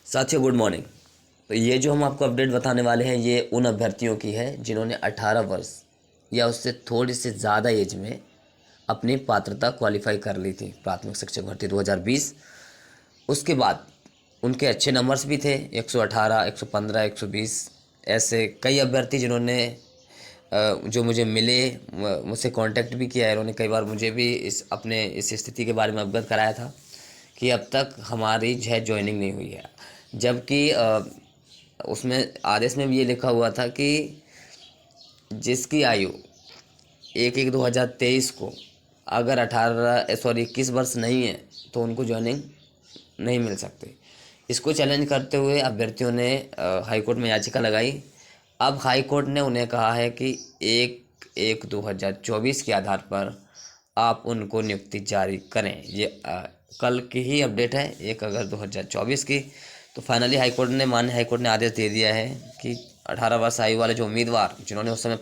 साथियों good morning. तो ये जो हम आपको अपडेट बताने वाले हैं ये उन अभ्यर्थियों की है जिन्होंने 18 वर्ष या उससे थोड़ी से ज़्यादा एज में अपनी पात्रता क्वालिफाई कर ली थी प्राथमिक शिक्षक भर्ती 2020। उसके बाद उनके अच्छे नंबर्स भी थे 118, 115, 120। ऐसे कई अभ्यर्थी जिन्होंने जो मुझे मिले मुझसे कांटेक्ट भी किया है। उन्होंने कई बार मुझे भी इस स्थिति के बारे में अवगत कराया था कि अब तक हमारी जो है ज्वाइनिंग नहीं हुई है। जबकि उसमें आदेश में भी ये लिखा हुआ था कि जिसकी आयु 1/1/2023 को अगर 21 वर्ष नहीं है तो उनको ज्वाइनिंग नहीं मिल सकती। इसको चैलेंज करते हुए अभ्यर्थियों ने हाई कोर्ट में याचिका लगाई। अब हाई कोर्ट ने उन्हें कहा है कि 1/1/2024 के आधार पर आप उनको नियुक्ति जारी करें। ये कल की ही अपडेट है 1 अगस्त 2024 की। तो फाइनली माननीय हाई कोर्ट ने आदेश दे दिया है कि 18 वर्ष आयु वाले जो उम्मीदवार जिन्होंने उस समय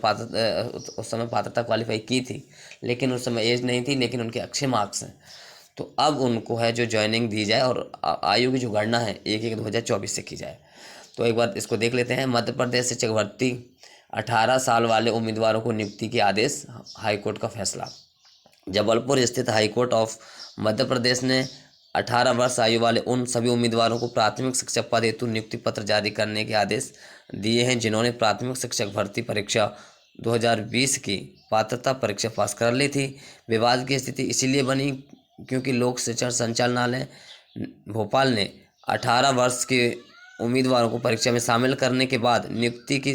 पात्रता क्वालिफाई की थी, लेकिन उस समय एज नहीं थी, लेकिन उनके अच्छे मार्क्स हैं, तो अब उनको है जो ज्वाइनिंग दी जाए और आयु की जो गणना है 1/1/2024 से की जाए। तो एक बार इसको देख लेते हैं। मध्य प्रदेश शिक्षक भर्ती 18 साल वाले उम्मीदवारों को नियुक्ति के आदेश, हाईकोर्ट का फैसला। जबलपुर स्थित हाईकोर्ट ऑफ मध्य प्रदेश ने 18 वर्ष आयु वाले उन सभी उम्मीदवारों को प्राथमिक शिक्षक पद हेतु नियुक्ति पत्र जारी करने के आदेश दिए हैं जिन्होंने प्राथमिक शिक्षक भर्ती परीक्षा 2020 की पात्रता परीक्षा पास कर ली थी। विवाद की स्थिति इसीलिए बनी क्योंकि लोक शिक्षण संचालनालय भोपाल ने 18 वर्ष के उम्मीदवारों को परीक्षा में शामिल करने के बाद नियुक्ति के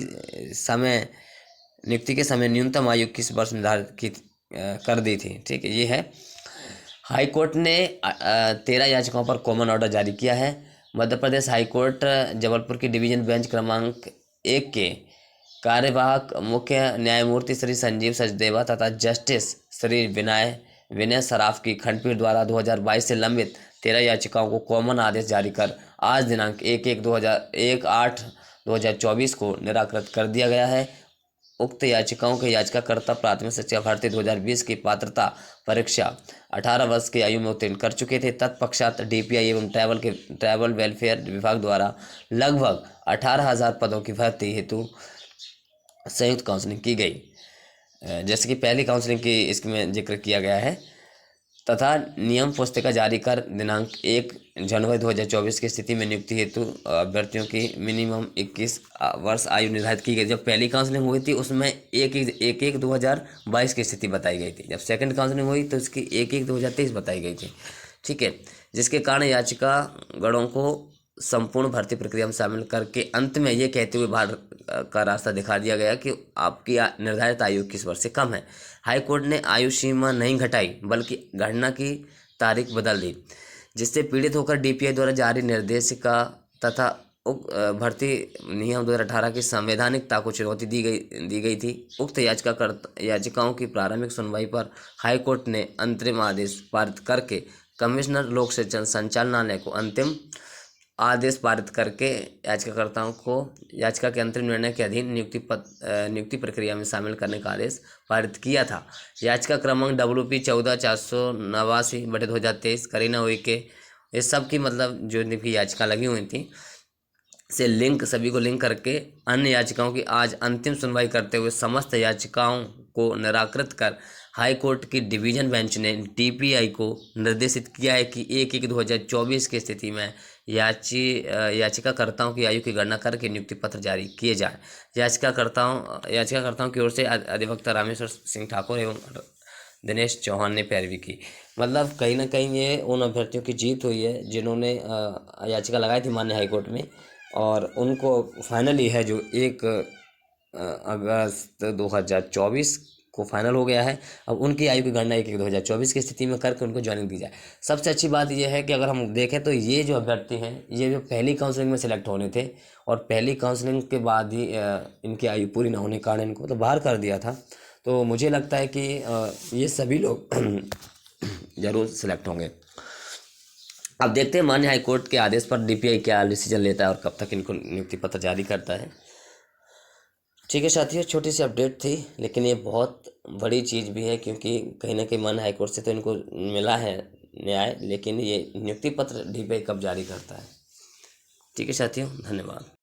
समय न्यूनतम आयु 21 वर्ष निर्धारित कर दी थी। ठीक है, ये है। हाई कोर्ट ने 13 याचिकाओं पर कॉमन ऑर्डर जारी किया है। मध्य प्रदेश हाई कोर्ट जबलपुर की डिवीजन बेंच क्रमांक 1 के कार्यवाहक मुख्य न्यायमूर्ति श्री संजीव सचदेवा तथा जस्टिस श्री विनय सराफ की खंडपीठ द्वारा 2022 से लंबित 13 याचिकाओं को कॉमन आदेश जारी कर आज दिनांक 1/8/2024 को निराकृत कर दिया गया है। उक्त याचिकाओं के याचिकाकर्ता प्राथमिक शिक्षा भर्ती 2020 की पात्रता परीक्षा 18 वर्ष की आयु में उत्तीर्ण कर चुके थे। तत्पश्चात डीपीआई एवं ट्रैवल वेलफेयर विभाग द्वारा लगभग 18,000 पदों की भर्ती हेतु संयुक्त काउंसलिंग की गई। जैसे कि पहली काउंसलिंग की इसमें जिक्र किया गया है तथा नियम पुस्तिका जारी कर दिनांक 1 जनवरी 2024 की स्थिति में नियुक्ति हेतु अभ्यर्थियों की मिनिमम 21 वर्ष आयु निर्धारित की गई। जब पहली काउंसलिंग हुई थी उसमें 1/1/2022 की स्थिति बताई गई थी। जब सेकंड काउंसलिंग हुई तो उसकी 1/1/2023 बताई गई थी। ठीक है, जिसके कारण याचिका गणों को संपूर्ण भर्ती प्रक्रिया में शामिल करके अंत में ये कहते हुए बाहर का रास्ता दिखा दिया गया कि आपकी निर्धारित आयु 21 वर्ष से कम है। हाई कोर्ट ने आयु सीमा नहीं घटाई बल्कि गणना की तारीख बदल दी, जिससे पीड़ित होकर डीपीआई द्वारा जारी निर्देशिका तथा भर्ती नियम 2018 की संवैधानिकता को चुनौती दी गई थी। उक्त याचिकाओं की प्रारंभिक सुनवाई पर हाई कोर्ट ने अंतरिम आदेश पारित करके कमिश्नर लोक शिक्षण संचालनालय को अंतिम आदेश पारित करके याचिकाकर्ताओं को याचिका के अंतरिम निर्णय के अधीन नियुक्ति प्रक्रिया में शामिल करने का आदेश पारित किया था। याचिका क्रमांक WP 14/489/2023 करीना उइके इस सब की मतलब जो भी याचिका लगी हुई थी से सभी को लिंक करके अन्य याचिकाओं की आज अंतिम सुनवाई करते हुए समस्त याचिकाओं को निराकृत कर हाई कोर्ट की डिवीजन बेंच ने डीपीआई को निर्देशित किया है कि 1/1/2024 की स्थिति में याचिकाकर्ताओं की आयु की गणना करके नियुक्ति पत्र जारी किए जाए। याचिकाकर्ताओं की ओर से अधिवक्ता रामेश्वर सिंह ठाकुर एवं दिनेश चौहान ने पैरवी की। मतलब कहीं ना कहीं ये उन अभ्यर्थियों की जीत हुई है जिन्होंने याचिका लगाई थी माननीय हाईकोर्ट में, और उनको फाइनली है जो 1 अगस्त 2024 को फाइनल हो गया है। अब उनकी आयु की गणना 1/1/2024 की स्थिति में करके उनको ज्वाइनिंग दी जाए। सबसे अच्छी बात यह है कि अगर हम देखें तो ये जो अभ्यर्थी हैं ये जो पहली काउंसलिंग में सिलेक्ट होने थे और पहली काउंसलिंग के बाद ही इनकी आयु पूरी ना होने के कारण इनको तो बाहर कर दिया था। तो मुझे लगता है कि ये सभी लोग ज़रूर सिलेक्ट होंगे। अब देखते हैं माननीय हाईकोर्ट के आदेश पर डीपीआई क्या डिसीजन लेता है और कब तक इनको नियुक्ति पत्र जारी करता है। ठीक है साथियों, छोटी सी अपडेट थी लेकिन ये बहुत बड़ी चीज़ भी है क्योंकि कहीं ना कहीं माननीय हाईकोर्ट से तो इनको मिला है न्याय, लेकिन ये नियुक्ति पत्र डीपीआई कब जारी करता है। ठीक है साथियों, धन्यवाद।